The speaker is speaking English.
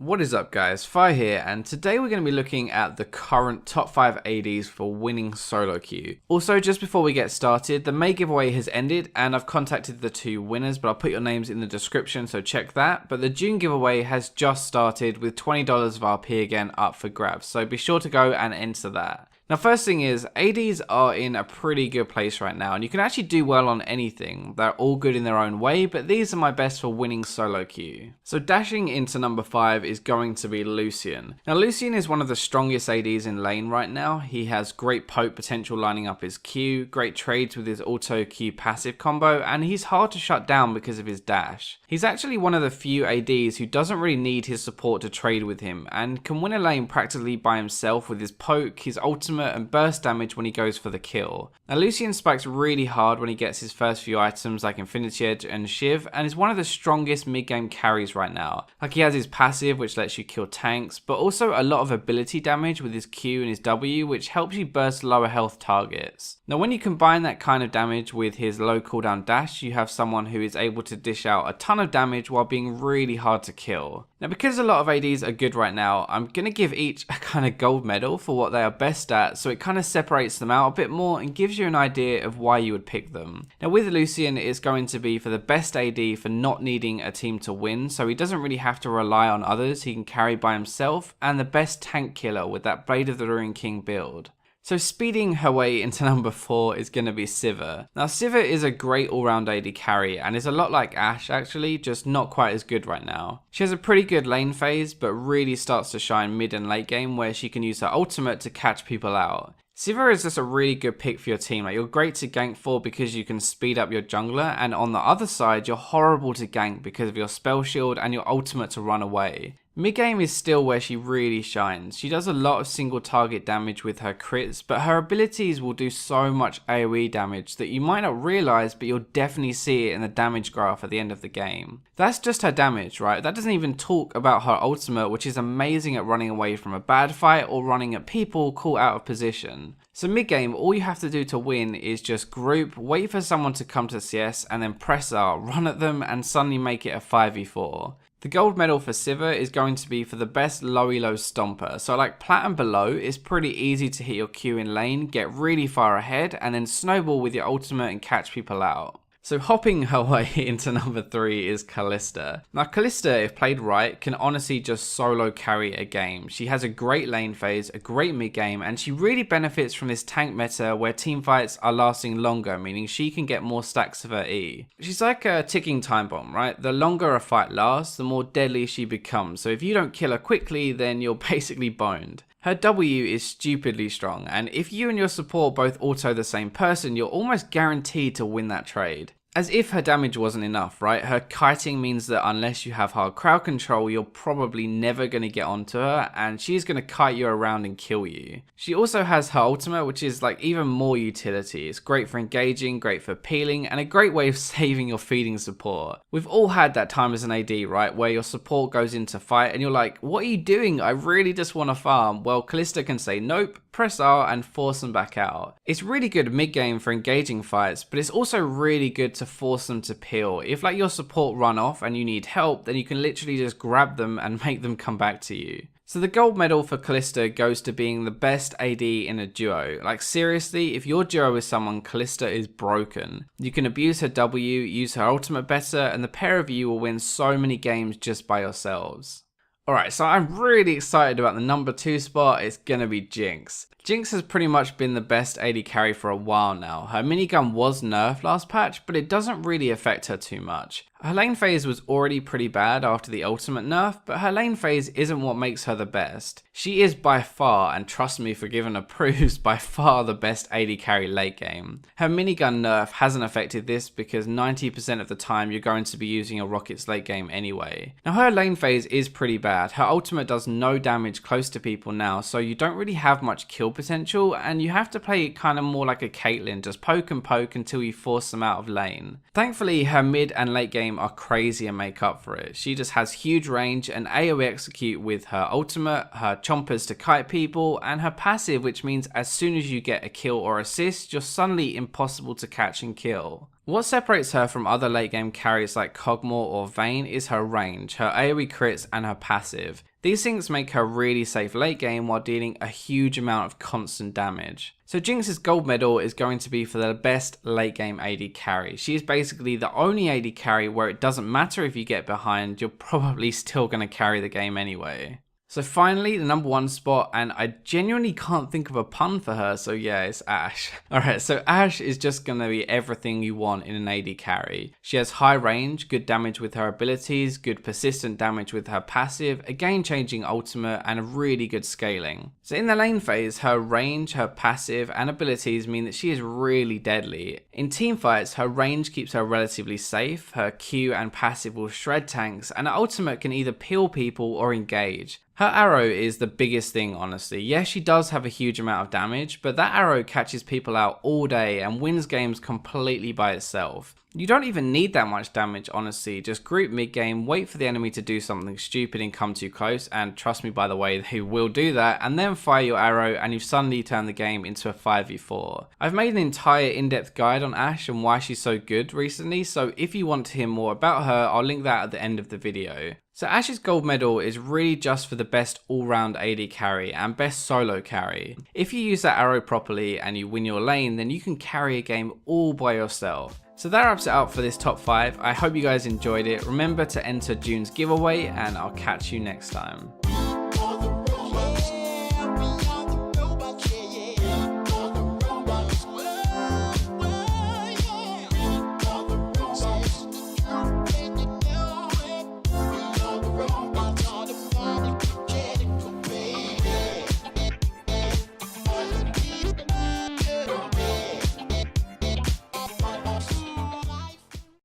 What is up guys, Fire here, and today we're going to be looking at the current top 5 ADs for winning solo queue. Also, just before we get started, the May giveaway has ended and I've contacted the 2 winners, but I'll put your names in the description, so check that. But the June giveaway has just started with $20 of RP again up for grabs, so be sure to go and enter that. Now, first thing is, ADs are in a pretty good place right now, and you can actually do well on anything. They're all good in their own way, but these are my best for winning solo queue. So dashing into number 5 is going to be Lucian. Now, Lucian is one of the strongest ADs in lane right now. He has great poke potential lining up his Q, great trades with his auto Q passive combo, and he's hard to shut down because of his dash. He's actually one of the few ADs who doesn't really need his support to trade with him, and can win a lane practically by himself with his poke, his ultimate, and burst damage when he goes for the kill. Now, Lucian spikes really hard when he gets his first few items like Infinity Edge and Shiv, and is one of the strongest mid-game carries right now. Like, he has his passive which lets you kill tanks, but also a lot of ability damage with his Q and his W, which helps you burst lower health targets. Now, when you combine that kind of damage with his low cooldown dash, you have someone who is able to dish out a ton of damage while being really hard to kill. Now, because a lot of ADs are good right now, I'm going to give each a kind of gold medal for what they are best at, so it kind of separates them out a bit more and gives you an idea of why you would pick them. Now, with Lucian, it's going to be for the best AD for not needing a team to win, so he doesn't really have to rely on others, he can carry by himself, and the best tank killer with that Blade of the Ruined King build. So speeding her way into number 4 is going to be Sivir. Now, Sivir is a great all-round AD carry and is a lot like Ashe actually, just not quite as good right now. She has a pretty good lane phase, but really starts to shine mid and late game where she can use her ultimate to catch people out. Sivir is just a really good pick for your team. Like, you're great to gank for because you can speed up your jungler, and on the other side, you're horrible to gank because of your spell shield and your ultimate to run away. Mid game is still where she really shines. She does a lot of single target damage with her crits, but her abilities will do so much AoE damage that you might not realize, but you'll definitely see it in the damage graph at the end of the game. That's just her damage, right? That doesn't even talk about her ultimate, which is amazing at running away from a bad fight or running at people caught out of position. So mid game, all you have to do to win is just group, wait for someone to come to CS, and then press R, run at them, and suddenly make it a 5v4. The gold medal for Sivir is going to be for the best low elo stomper. So like plat and below, it's pretty easy to hit your Q in lane, get really far ahead, and then snowball with your ultimate and catch people out. So hopping her way into number 3 is Kalista. Now, Kalista, if played right, can honestly just solo carry a game. She has a great lane phase, a great mid game, and she really benefits from this tank meta where team fights are lasting longer, meaning she can get more stacks of her E. She's like a ticking time bomb, right? The longer a fight lasts, the more deadly she becomes. So if you don't kill her quickly, then you're basically boned. Her W is stupidly strong, and if you and your support both auto the same person, you're almost guaranteed to win that trade. As if her damage wasn't enough, right? Her kiting means that unless you have hard crowd control, you're probably never going to get onto her, and she's going to kite you around and kill you. She also has her ultimate, which is like even more utility. It's great for engaging, great for peeling, and a great way of saving your feeding support. We've all had that time as an AD, right? Where your support goes into fight and you're like, what are you doing? I really just want to farm. Well, Kalista can say nope, press R, and force them back out. It's really good mid game for engaging fights, but it's also really good to force them to peel. If like your support run off and you need help, then you can literally just grab them and make them come back to you. So the gold medal for Kalista goes to being the best AD in a duo. Like seriously, if your duo is someone, Kalista is broken. You can abuse her W, use her ultimate better, and the pair of you will win so many games just by yourselves. Alright, so I'm really excited about the number 2 spot. It's gonna be Jinx. Jinx has pretty much been the best AD carry for a while now. Her minigun was nerfed last patch, but it doesn't really affect her too much. Her lane phase was already pretty bad after the ultimate nerf, but her lane phase isn't what makes her the best. She is by far, and trust me, Forgiven approves, by far the best AD carry late game. Her minigun nerf hasn't affected this because 90% of the time you're going to be using your rockets late game anyway. Now, her lane phase is pretty bad. Her ultimate does no damage close to people now, so you don't really have much kill potential, and you have to play it kind of more like a Caitlyn, just poke and poke until you force them out of lane. Thankfully, her mid and late game are crazy and make up for it. She just has huge range and AoE execute with her ultimate, her chompers to kite people, and her passive, which means as soon as you get a kill or assist, you're suddenly impossible to catch and kill. What separates her from other late game carries like Kog'Maw or Vayne is her range, her AoE crits and her passive. These things make her really safe late game while dealing a huge amount of constant damage. So Jinx's gold medal is going to be for the best late game AD carry. She is basically the only AD carry where it doesn't matter if you get behind, you're probably still going to carry the game anyway. So finally, the number 1 spot, and I genuinely can't think of a pun for her, so yeah, it's Ashe. Alright, so Ashe is just going to be everything you want in an AD carry. She has high range, good damage with her abilities, good persistent damage with her passive, a game-changing ultimate, and a really good scaling. So in the lane phase, her range, her passive, and abilities mean that she is really deadly. In teamfights, her range keeps her relatively safe, her Q and passive will shred tanks, and her ultimate can either peel people or engage. Her arrow is the biggest thing, honestly. Yes, she does have a huge amount of damage, but that arrow catches people out all day and wins games completely by itself. You don't even need that much damage, honestly. Just group mid game, wait for the enemy to do something stupid and come too close, and trust me by the way, they will do that, and then fire your arrow and you've suddenly turned the game into a 5v4. I've made an entire in-depth guide on Ashe and why she's so good recently, so if you want to hear more about her, I'll link that at the end of the video. So Ashe's gold medal is really just for the best all-round AD carry and best solo carry. If you use that arrow properly and you win your lane, then you can carry a game all by yourself. So that wraps it up for this top 5. I hope you guys enjoyed it. Remember to enter June's giveaway and I'll catch you next time.